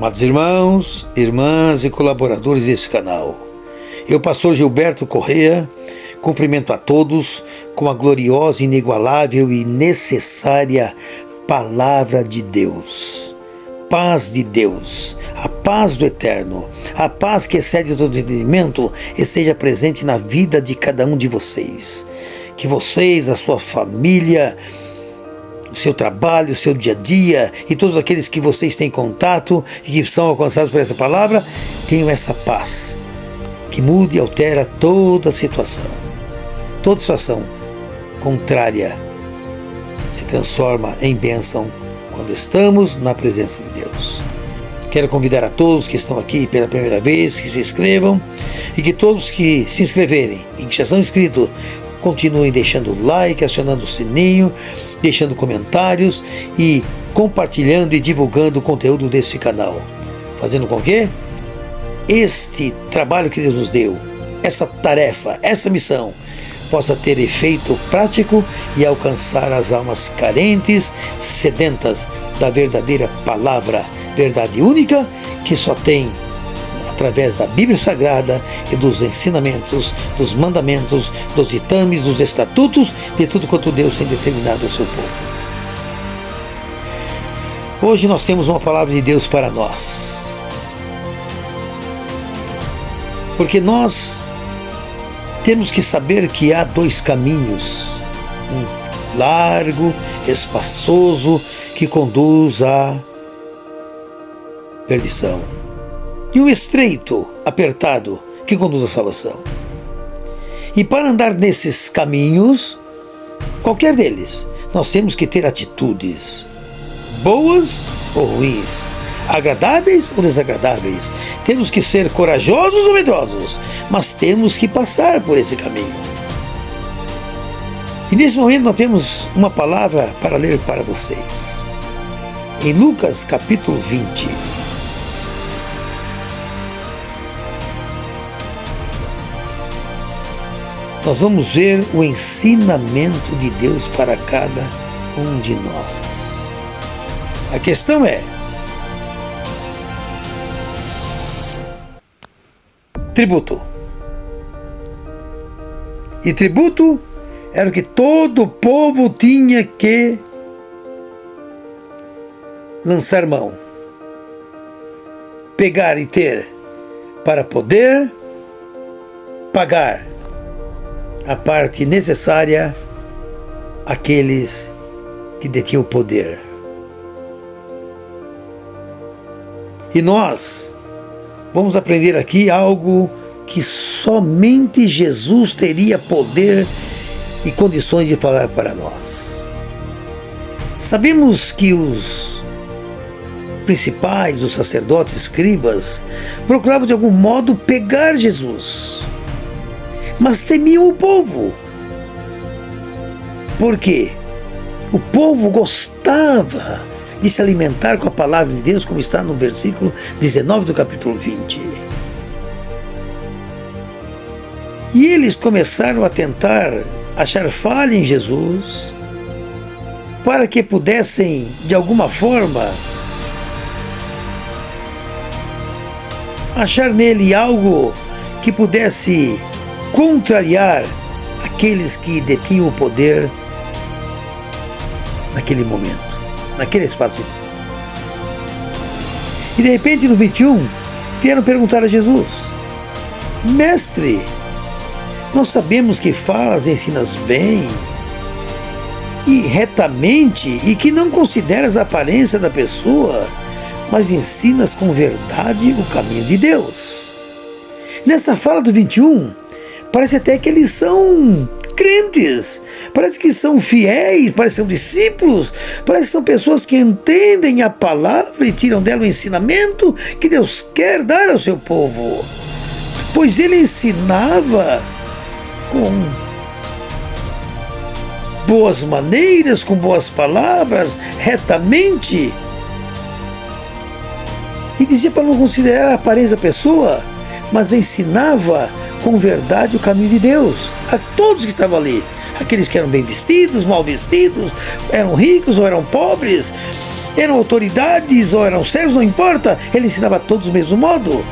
Amados irmãos, irmãs e colaboradores desse canal, eu, pastor Gilberto Corrêa, cumprimento a todos com a gloriosa, inigualável e necessária Palavra de Deus. Paz de Deus, a paz do Eterno, a paz que excede todo entendimento, esteja presente na vida de cada um de vocês. Que vocês, a sua família, o seu trabalho, o seu dia a dia e todos aqueles que vocês têm contato e que são alcançados por essa palavra, tenham essa paz que muda e altera toda situação. Toda situação contrária se transforma em bênção quando estamos na presença de Deus. Quero convidar a todos que estão aqui pela primeira vez, que se inscrevam, e que todos que se inscreverem e que já são inscritos, continuem deixando o like, acionando o sininho, deixando comentários e compartilhando e divulgando o conteúdo desse canal. Fazendo com que este trabalho que Deus nos deu, essa tarefa, essa missão, possa ter efeito prático e alcançar as almas carentes, sedentas da verdadeira palavra, verdade única, que só tem através da Bíblia Sagrada e dos ensinamentos, dos mandamentos, dos ditames, dos estatutos, de tudo quanto Deus tem determinado ao seu povo. Hoje nós temos uma palavra de Deus para nós. Porque nós temos que saber que há dois caminhos, um largo, espaçoso, que conduz à perdição, e um estreito, apertado, que conduz à salvação. E para andar nesses caminhos, qualquer deles, nós temos que ter atitudes boas ou ruins, agradáveis ou desagradáveis. Temos que ser corajosos ou medrosos, mas temos que passar por esse caminho. E nesse momento nós temos uma palavra para ler para vocês. Em Lucas capítulo 20. Nós vamos ver o ensinamento de Deus para cada um de nós. A questão é: tributo. E tributo era o que todo o povo tinha que lançar mão, pegar e ter, para poder pagar a parte necessária àqueles que detinham o poder. E nós vamos aprender aqui algo que somente Jesus teria poder e condições de falar para nós. Sabemos que os principais, os sacerdotes, escribas, procuravam de algum modo pegar Jesus, mas temiam o povo. Por quê? O povo gostava de se alimentar com a palavra de Deus, como está no versículo 19 do capítulo 20. E eles começaram a tentar achar falha em Jesus, para que pudessem, de alguma forma, achar nele algo que pudesse contrariar aqueles que detinham o poder naquele momento, naquele espaço de tempo. E de repente, no 21, vieram perguntar a Jesus: Mestre, nós sabemos que falas e ensinas bem e retamente, e que não consideras a aparência da pessoa, mas ensinas com verdade o caminho de Deus. Nessa fala do 21, parece até que eles são crentes, parece que são fiéis, parece que são discípulos, parece que são pessoas que entendem a palavra e tiram dela o ensinamento que Deus quer dar ao seu povo. Pois ele ensinava com boas maneiras, com boas palavras, retamente, e dizia para não considerar a aparência da pessoa, mas ensinava com verdade o caminho de Deus a todos que estavam ali, aqueles que eram bem vestidos, mal vestidos, eram ricos ou eram pobres, eram autoridades ou eram servos, não importa, ele ensinava a todos do mesmo modo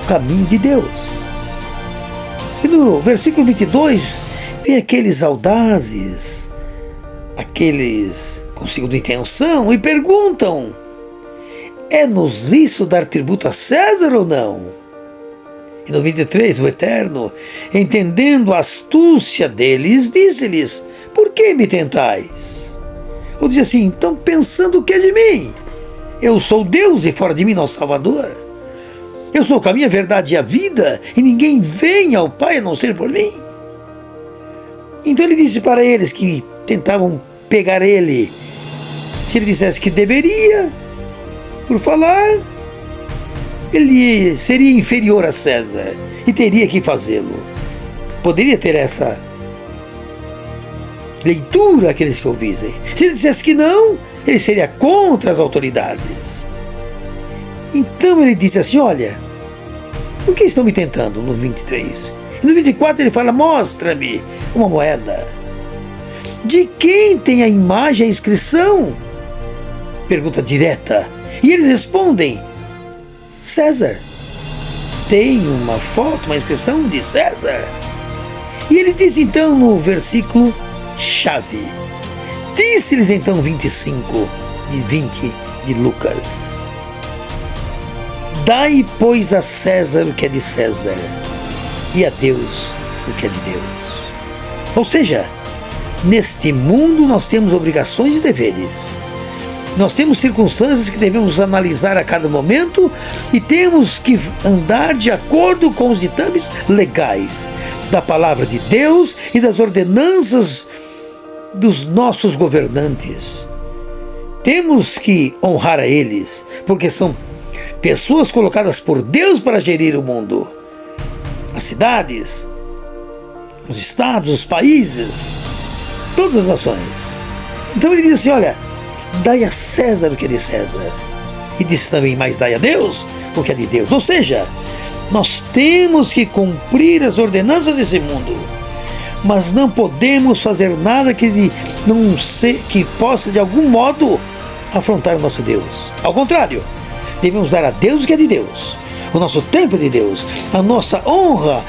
o caminho de Deus. E no versículo 22, vem aqueles audazes, aqueles com segunda intenção, e perguntam: é-nos lícito dar tributo a César ou não? E no 23, o Eterno, entendendo a astúcia deles, disse-lhes: por que me tentais? Ou diz assim: estão pensando o que é de mim? Eu sou Deus e fora de mim não há Salvador. Eu sou o caminho, a verdade e a vida, e ninguém vem ao Pai a não ser por mim. Então ele disse para eles que tentavam pegar ele, se ele dissesse que deveria, por falar, ele seria inferior a César e teria que fazê-lo. Poderia ter essa leitura aqueles que ouvissem. Se ele dissesse que não, ele seria contra as autoridades. Então ele disse assim: olha, por que estão me tentando? No 23. E no 24 ele fala: mostra-me uma moeda. De quem tem a imagem, a inscrição? Pergunta direta. E eles respondem: César. Tem uma foto, uma inscrição de César. E ele diz então no versículo chave. Disse-lhes então 25 de 20 de Lucas: dai, pois, a César o que é de César, e a Deus o que é de Deus. Ou seja, neste mundo nós temos obrigações e deveres. Nós temos circunstâncias que devemos analisar a cada momento e temos que andar de acordo com os ditames legais da palavra de Deus e das ordenanças dos nossos governantes. Temos que honrar a eles, porque são pessoas colocadas por Deus para gerir o mundo, as cidades, os estados, os países, todas as nações. Então ele diz assim: olha, dai a César o que é de César, e disse também: mas dai a Deus o que é de Deus. Ou seja, nós temos que cumprir as ordenanças desse mundo, mas não podemos fazer nada que possa de algum modo afrontar o nosso Deus. Ao contrário, devemos dar a Deus o que é de Deus, o nosso tempo é de Deus, a nossa honra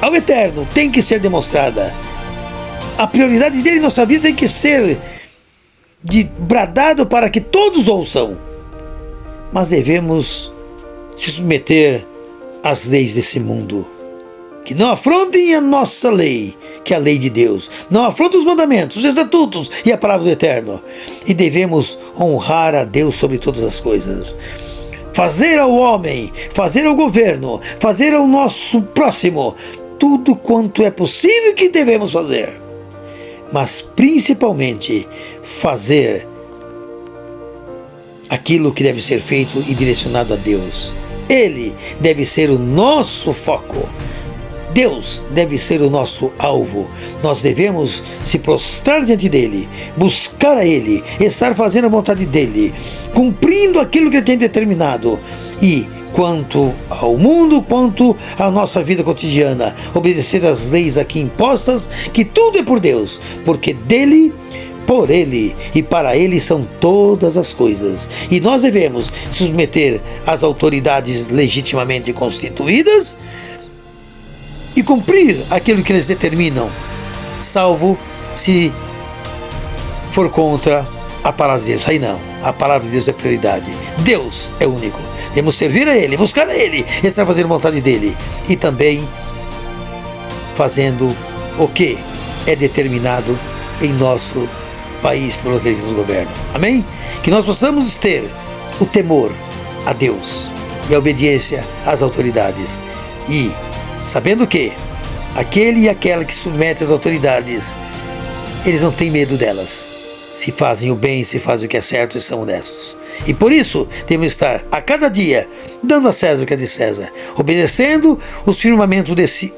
ao Eterno tem que ser demonstrada. A prioridade dele em nossa vida tem que ser bradado para que todos ouçam. Mas devemos se submeter às leis desse mundo, que não afrontem a nossa lei, que é a lei de Deus. Não afrontem os mandamentos, os estatutos e a palavra do Eterno. E devemos honrar a Deus sobre todas as coisas. Fazer ao homem, fazer ao governo, fazer ao nosso próximo, tudo quanto é possível que devemos fazer. Mas principalmente fazer aquilo que deve ser feito e direcionado a Deus. Ele deve ser o nosso foco. Deus deve ser o nosso alvo. Nós devemos se prostrar diante dele, buscar a ele, estar fazendo a vontade dele, cumprindo aquilo que ele tem determinado. E quanto ao mundo, quanto à nossa vida cotidiana, obedecer às leis aqui impostas, que tudo é por Deus, porque dele, por ele e para ele são todas as coisas. E nós devemos se submeter às autoridades legitimamente constituídas e cumprir aquilo que eles determinam, salvo se for contra a palavra de Deus. Aí não, a palavra de Deus é prioridade. Deus é único. Devemos servir a Ele, buscar a Ele, estar fazendo a vontade dEle e também fazendo o que é determinado em nosso país pelo que Ele nos governa. Amém? Que nós possamos ter o temor a Deus e a obediência às autoridades. E sabendo que aquele e aquela que submete às autoridades, eles não têm medo delas. Se fazem o bem, se fazem o que é certo e são honestos. E por isso, devemos estar a cada dia dando a César o que é de César, obedecendo os firmamentos desse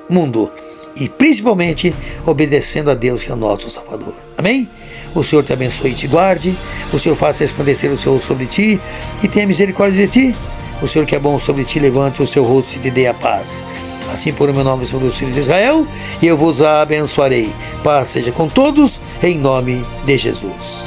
mundo e principalmente obedecendo a Deus, que é o nosso Salvador. Amém? O Senhor te abençoe e te guarde, o Senhor faça resplandecer o seu rosto sobre ti e tenha misericórdia de ti. O Senhor que é bom sobre ti, levante o seu rosto e te dê a paz. Assim por o meu nome sobre os filhos de Israel, e eu vos abençoarei. Paz seja com todos, em nome de Jesus.